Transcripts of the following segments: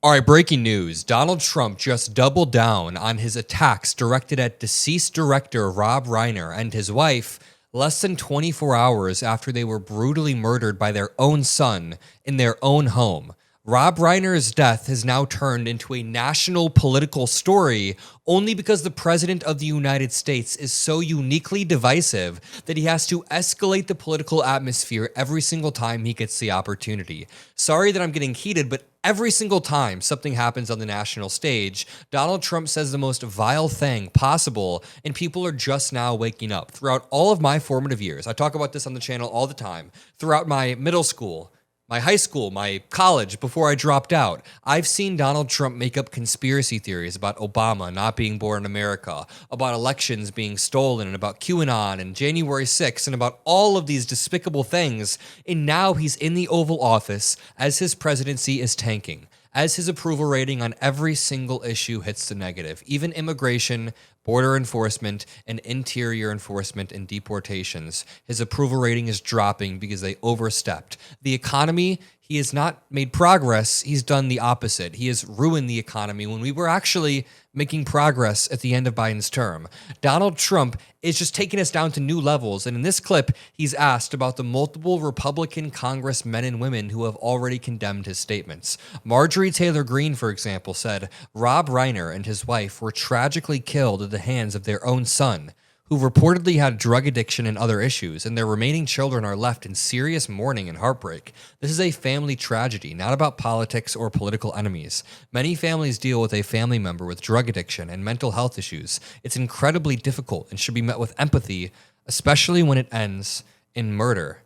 All right, breaking news. Donald Trump just doubled down on his attacks directed at deceased director Rob Reiner and his wife less than 24 hours after they were brutally murdered by their own son in their own home. Rob Reiner's death has now turned into a national political story only because the President of the United States is so uniquely divisive that he has to escalate the political atmosphere every single time he gets the opportunity. Sorry that I'm getting heated, but every single time something happens on the national stage, Donald Trump says the most vile thing possible, and people are just now waking up. Throughout all of my formative years, I talk about this on the channel all the time, throughout my middle school, my high school, my college, before I dropped out, I've seen Donald Trump make up conspiracy theories about Obama not being born in America, about elections being stolen, and about QAnon and January 6th, and about all of these despicable things. And now he's in the Oval Office as his presidency is tanking, as his approval rating on every single issue hits the negative, even immigration, border enforcement, and interior enforcement and deportations. His approval rating is dropping because they overstepped. The economy, he has not made progress. He's done the opposite. He has ruined the economy when we were actually making progress at the end of Biden's term. Donald Trump is just taking us down to new levels. And in this clip, he's asked about the multiple Republican congressmen and women who have already condemned his statements. Marjorie Taylor Greene, for example, said Rob Reiner and his wife were tragically killed at the hands of their own son, who reportedly had drug addiction and other issues, and their remaining children are left in serious mourning and heartbreak. This is a family tragedy, not about politics or political enemies. Many families deal with a family member with drug addiction and mental health issues. It's incredibly difficult and should be met with empathy, especially when it ends in murder.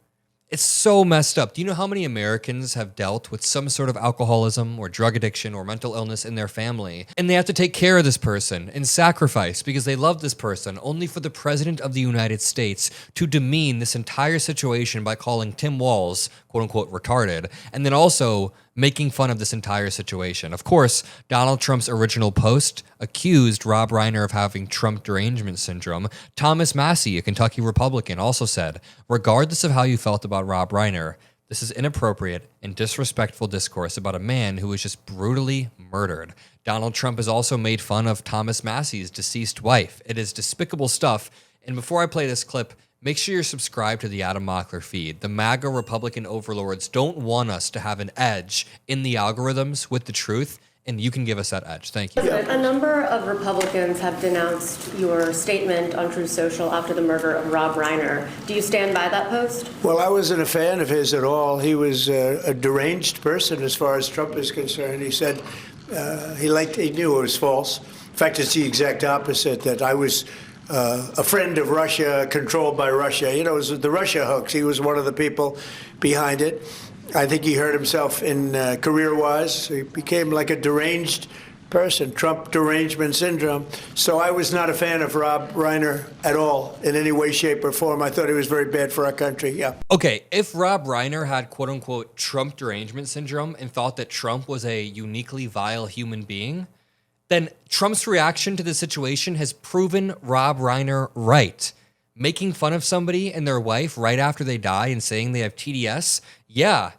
It's so messed up. Do you know how many Americans have dealt with some sort of alcoholism or drug addiction or mental illness in their family, and they have to take care of this person and sacrifice because they love this person, only for the President of the United States to demean this entire situation by calling Tim Walz, quote unquote, retarded, and then also making fun of this entire situation. Of course, Donald Trump's original post accused Rob Reiner of having Trump derangement syndrome. Thomas Massie, a Kentucky Republican, also said, regardless of how you felt about Rob Reiner, this is inappropriate and disrespectful discourse about a man who was just brutally murdered. Donald Trump has also made fun of Thomas Massie's deceased wife. It is despicable stuff. And before I play this clip, make sure you're subscribed to the Adam Mockler feed. The MAGA Republican overlords don't want us to have an edge in the algorithms with the truth, and you can give us that edge. Thank you. A number of Republicans have denounced your statement on Truth Social after the murder of Rob Reiner. Do you stand by that post? Well, I wasn't a fan of his at all. He was a deranged person as far as Trump is concerned. He said he knew it was false. In fact, it's the exact opposite, that I was a friend of Russia, controlled by Russia. You know, it was the Russia hoax. He was one of the people behind it. I think he hurt himself in career-wise. He became like a deranged person, Trump derangement syndrome. So I was not a fan of Rob Reiner at all in any way, shape, or form. I thought he was very bad for our country, yeah. Okay, if Rob Reiner had quote-unquote Trump derangement syndrome and thought that Trump was a uniquely vile human being, then Trump's reaction to the situation has proven Rob Reiner right. Making fun of somebody and their wife right after they die and saying they have TDS, yeah,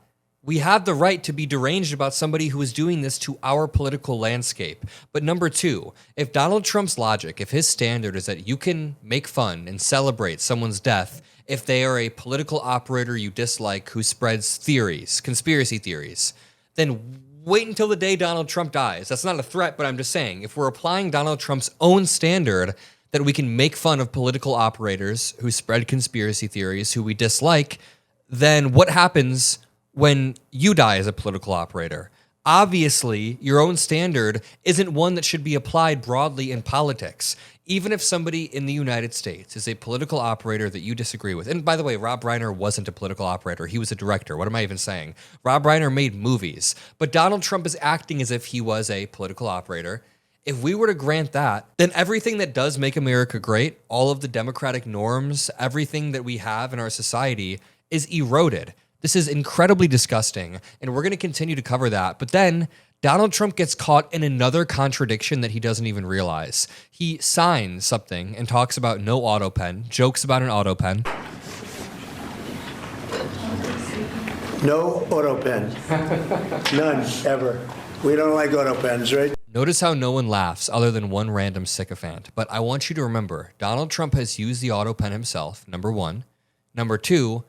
we have the right to be deranged about somebody who is doing this to our political landscape. But number two, if Donald Trump's logic, if his standard is that you can make fun and celebrate someone's death if they are a political operator you dislike who spreads theories, conspiracy theories, then wait until the day Donald Trump dies. That's not a threat, but I'm just saying, if we're applying Donald Trump's own standard that we can make fun of political operators who spread conspiracy theories, who we dislike, then what happens when you die as a political operator? Obviously, your own standard isn't one that should be applied broadly in politics. Even if somebody in the United States is a political operator that you disagree with, and by the way, Rob Reiner wasn't a political operator, he was a director. What am I even saying? Rob Reiner made movies, but Donald Trump is acting as if he was a political operator. If we were to grant that, then everything that does make America great, all of the democratic norms, everything that we have in our society is eroded. This is incredibly disgusting, and we're going to continue to cover that. But then Donald Trump gets caught in another contradiction that he doesn't even realize. He signs something and talks about no auto pen, jokes about an auto pen. No auto pen. None, ever. We don't like auto pens, right? Notice how no one laughs other than one random sycophant. But I want you to remember, Donald Trump has used the auto pen himself, number one. Number two,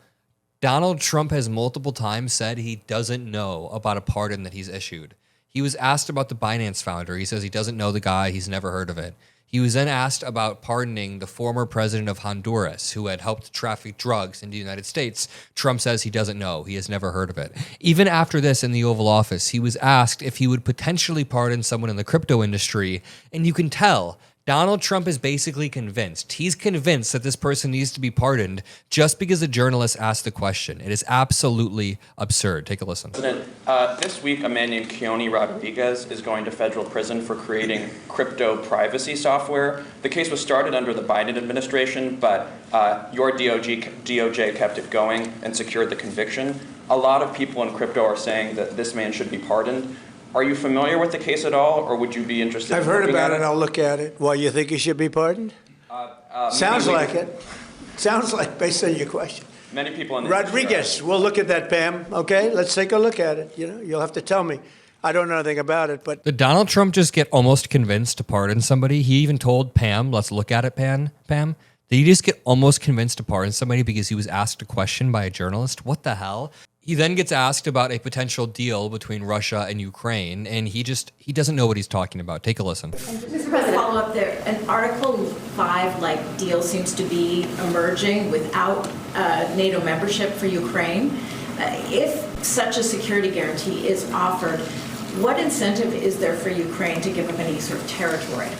Donald Trump has multiple times said he doesn't know about a pardon that he's issued. He was asked about the Binance founder. He says he doesn't know the guy. He's never heard of it. He was then asked about pardoning the former president of Honduras who had helped traffic drugs into the United States. Trump says he doesn't know. He has never heard of it. Even after this in the Oval Office, he was asked if he would potentially pardon someone in the crypto industry. And you can tell Donald Trump is basically convinced. He's convinced that this person needs to be pardoned just because a journalist asked the question. It is absolutely absurd. Take a listen. President, this week a man named Keone Rodriguez is going to federal prison for creating crypto privacy software. The case was started under the Biden administration, but your DOJ kept it going and secured the conviction. A lot of people in crypto are saying that this man should be pardoned. Are you familiar with the case at all, or would you be interested? I've heard about it. I'll look at it. Why, you think he should be pardoned? Sounds like it. Sounds like, based on your question. Many people in the Rodriguez, we'll look at that, Pam. Okay, let's take a look at it. You know, you'll have to tell me. I don't know anything about it, but Did Donald Trump just get almost convinced to pardon somebody? He even told Pam, let's look at it, Pam. Did he just get almost convinced to pardon somebody because he was asked a question by a journalist? What the hell? He then gets asked about a potential deal between Russia and Ukraine, and he doesn't know what he's talking about. Take a listen. Mr. President, follow up there. An Article 5 deal seems to be emerging without NATO membership for Ukraine. If such a security guarantee is offered, what incentive is there for Ukraine to give up any sort of territory?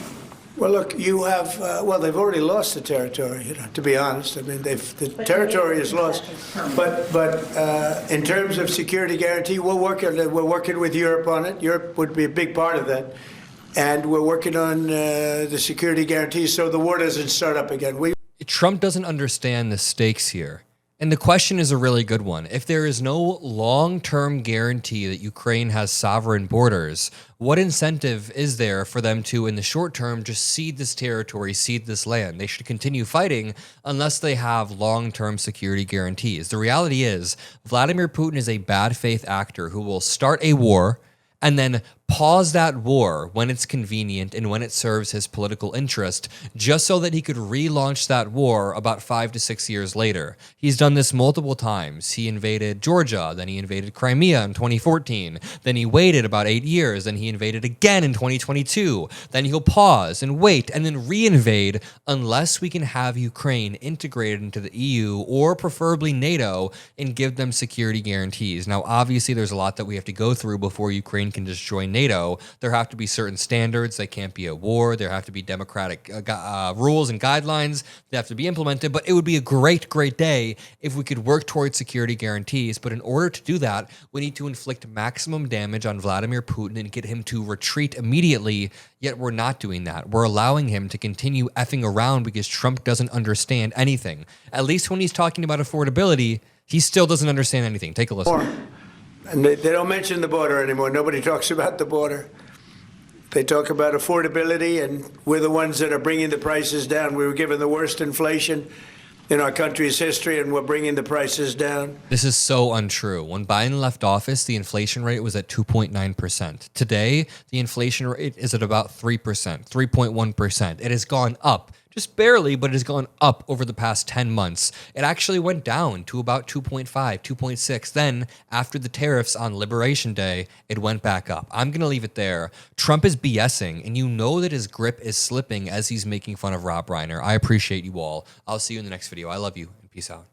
well, look, you have they've already lost the territory. You know, to be honest, I mean, the territory is lost. But in terms of security guarantee, we're working with Europe on it. Europe would be a big part of that, and we're working on the security guarantee so the war doesn't start up again. Trump doesn't understand the stakes here. And the question is a really good one. If there is no long-term guarantee that Ukraine has sovereign borders, what incentive is there for them to, in the short term, just cede this territory, cede this land? They should continue fighting unless they have long-term security guarantees. The reality is, Vladimir Putin is a bad faith actor who will start a war and then pause that war when it's convenient and when it serves his political interest, just so that he could relaunch that war about 5 to 6 years later. He's done this multiple times. He invaded Georgia, then he invaded Crimea in 2014, then he waited about 8 years, then he invaded again in 2022, then he'll pause and wait and then reinvade unless we can have Ukraine integrated into the EU or preferably NATO and give them security guarantees. Now, obviously, there's a lot that we have to go through before Ukraine can just join NATO. There have to be certain standards. They can't be at war. There have to be democratic rules and guidelines that have to be implemented. But it would be a great, great day if we could work towards security guarantees. But in order to do that, we need to inflict maximum damage on Vladimir Putin and get him to retreat immediately. Yet we're not doing that. We're allowing him to continue effing around because Trump doesn't understand anything. At least when he's talking about affordability, he still doesn't understand anything. Take a listen. And they don't mention the border anymore. Nobody talks about the border. They talk about affordability, and we're the ones that are bringing the prices down. We were given the worst inflation in our country's history, and we're bringing the prices down. This is so untrue. When Biden left office, the inflation rate was at 2.9%. Today, the inflation rate is at about 3%, 3.1%. It has gone up. Just barely, but it has gone up over the past 10 months. It actually went down to about 2.5, 2.6. Then, after the tariffs on Liberation Day, it went back up. I'm going to leave it there. Trump is BSing, and you know that his grip is slipping as he's making fun of Rob Reiner. I appreciate you all. I'll see you in the next video. I love you, and peace out.